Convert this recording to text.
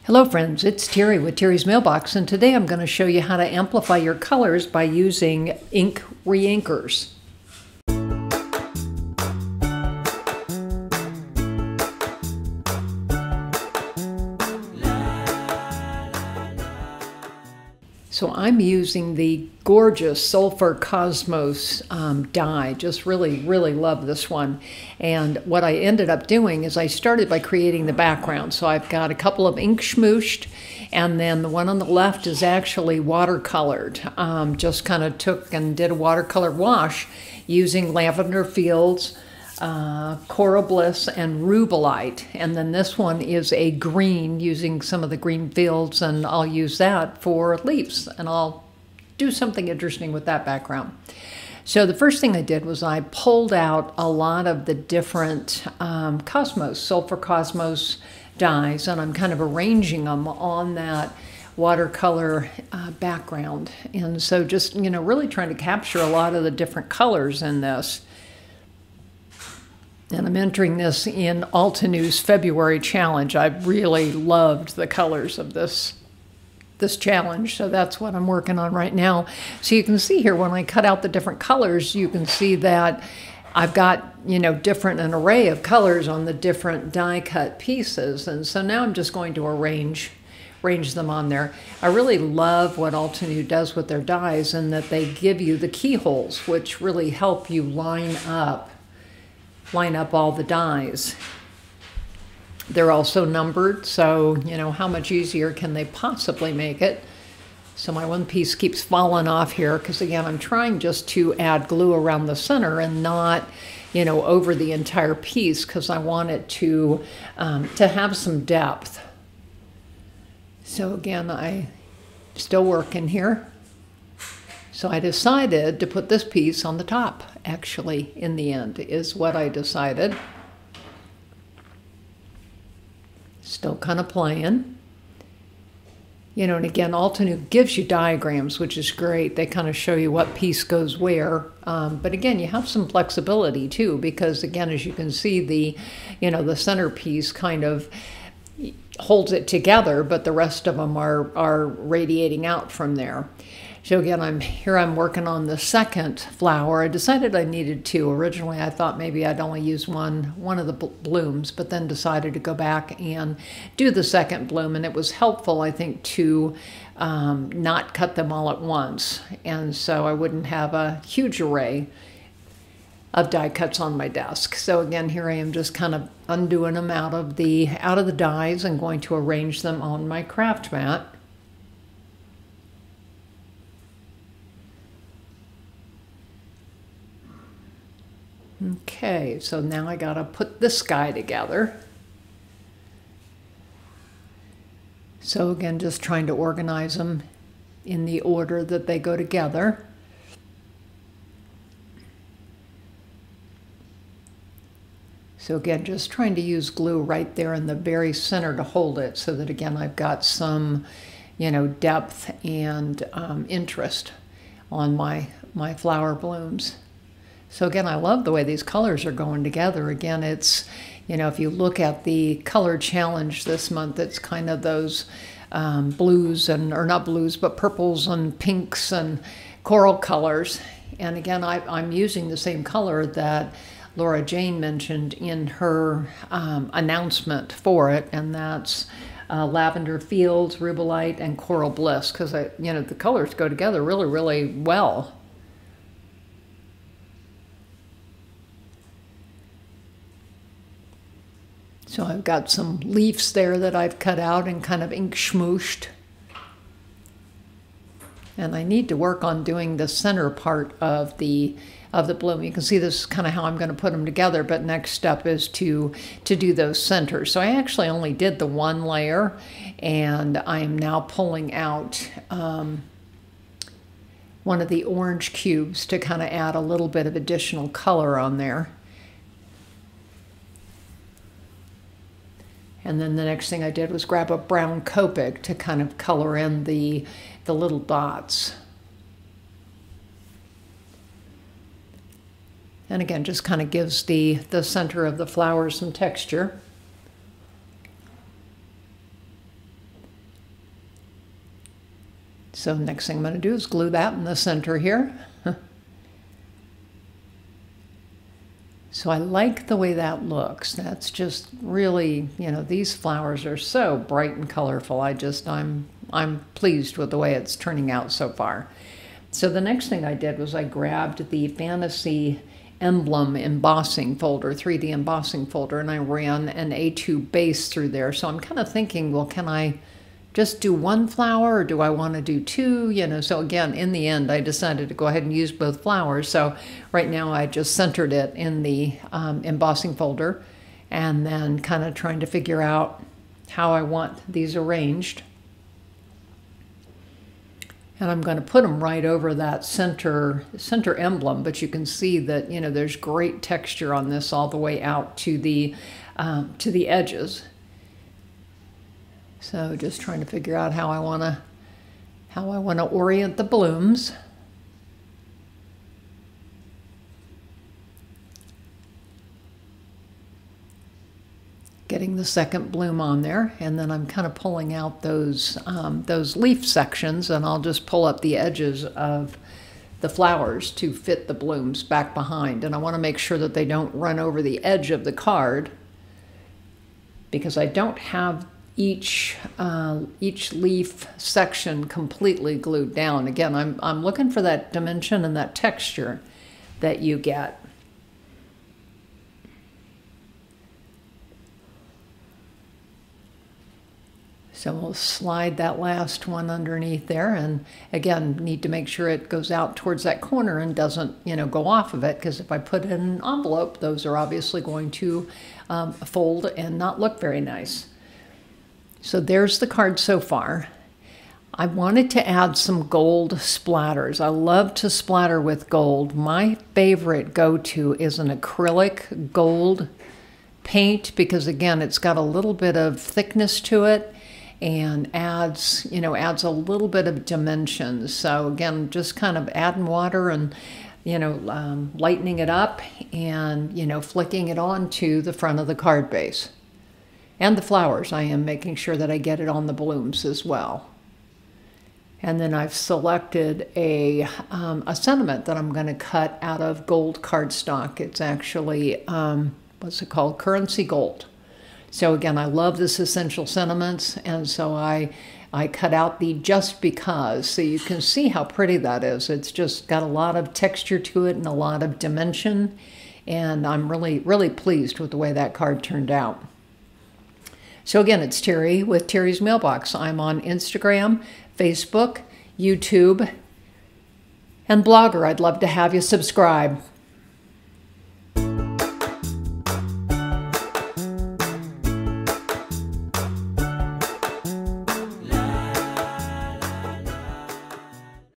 Hello friends, it's Terry with Terry's Mailbox, and today I'm going to show you how to amplify your colors by using ink reinkers. So I'm using the gorgeous Sulfur Cosmos dye. Just really love this one. And what I ended up doing is I started by creating the background. So I've got a couple of ink smooshed, and then the one on the left is actually watercolored. Just kind of took and did a watercolor wash using Lavender Fields, Coral Bliss, and Rubellite. And then this one is a green, using some of the green fields, and I'll use that for leaves, and I'll do something interesting with that background. So the first thing I did was I pulled out a lot of the different Sulfur Cosmos dyes, and I'm kind of arranging them on that watercolor background. And so just, really trying to capture a lot of the different colors in this. And I'm entering this in Altenews February challenge. I really loved the colors of this challenge, so that's what I'm working on right now. So you can see here when I cut out the different colors, you can see that I've got, an array of colors on the different die cut pieces. And so now I'm just going to arrange them on there. I really love what Altenews does with their dies, and that they give you the keyholes, which really help you line up all the dies. They're also numbered, so how much easier can they possibly make it? So my one piece keeps falling off here because, again, I'm trying just to add glue around the center and not over the entire piece, because I want it to have some depth. So again, I'm still working here. So I decided to put this piece on the top, actually, in the end, is what I decided. Still kind of playing. And again, Altenews gives you diagrams, which is great. They kind of show you what piece goes where. But again, you have some flexibility too, because again, as you can see, the centerpiece kind of holds it together, but the rest of them are radiating out from there. So again, I'm working on the second flower. I decided I needed two. Originally, I thought maybe I'd only use one of the blooms, but then decided to go back and do the second bloom. And it was helpful, I think, to not cut them all at once. And so I wouldn't have a huge array of die cuts on my desk. So again, here I am just kind of undoing them out of the dies and going to arrange them on my craft mat. Okay, so now I gotta put this guy together. So again, just trying to organize them in the order that they go together. So again, just trying to use glue right there in the very center to hold it, so that again, I've got some, depth and interest on my flower blooms. So again, I love the way these colors are going together. Again, it's, if you look at the color challenge this month, it's kind of those blues or not blues, but purples and pinks and coral colors. And again, I'm using the same color that Laura Jane mentioned in her announcement for it, and that's Lavender Fields, Rubellite, and Coral Bliss, because the colors go together really well. So I've got some leaves there that I've cut out and kind of ink smooshed. And I need to work on doing the center part of the bloom. You can see this is kind of how I'm going to put them together, but next step is to do those centers. So I actually only did the one layer, and I am now pulling out one of the orange cubes to kind of add a little bit of additional color on there. And then the next thing I did was grab a brown Copic to kind of color in the little dots. And again, just kind of gives the center of the flower some texture. So next thing I'm going to do is glue that in the center here. So I like the way that looks. That's just really, you know, these flowers are so bright and colorful. I'm pleased with the way it's turning out so far. So the next thing I did was I grabbed the Fantasy Emblem embossing folder, 3D embossing folder, and I ran an A2 base through there. So I'm kind of thinking, well, can I just do one flower, or do I want to do two? You know, so again, in the end, I decided to go ahead and use both flowers. So right now I just centered it in the embossing folder, and then kind of trying to figure out how I want these arranged. And I'm going to put them right over that center emblem, but you can see that, you know, there's great texture on this all the way out to the edges. So just trying to figure out how I want to orient the blooms. Getting the second bloom on there, and then I'm kind of pulling out those leaf sections, and I'll just pull up the edges of the flowers to fit the blooms back behind. And I want to make sure that they don't run over the edge of the card, because I don't have each leaf section completely glued down. Again, I'm looking for that dimension and that texture that you get. So we'll slide that last one underneath there, and again, need to make sure it goes out towards that corner and doesn't, you know, go off of it, because if I put it in an envelope, those are obviously going to fold and not look very nice. So there's the card so far. I wanted to add some gold splatters. I love to splatter with gold. My favorite go-to is an acrylic gold paint, because again, it's got a little bit of thickness to it and adds a little bit of dimension. So again, just kind of adding water and, you know, lightening it up and, you know, flicking it onto the front of the card base. And the flowers, I am making sure that I get it on the blooms as well. And then I've selected a sentiment that I'm going to cut out of gold cardstock. It's actually, what's it called? Currency Gold. So again, I love this Essential Sentiments, and so I cut out the Just Because, so you can see how pretty that is. It's just got a lot of texture to it and a lot of dimension, and I'm really, really pleased with the way that card turned out. So again, it's Terry with Terry's Mailbox. I'm on Instagram, Facebook, YouTube, and Blogger. I'd love to have you subscribe.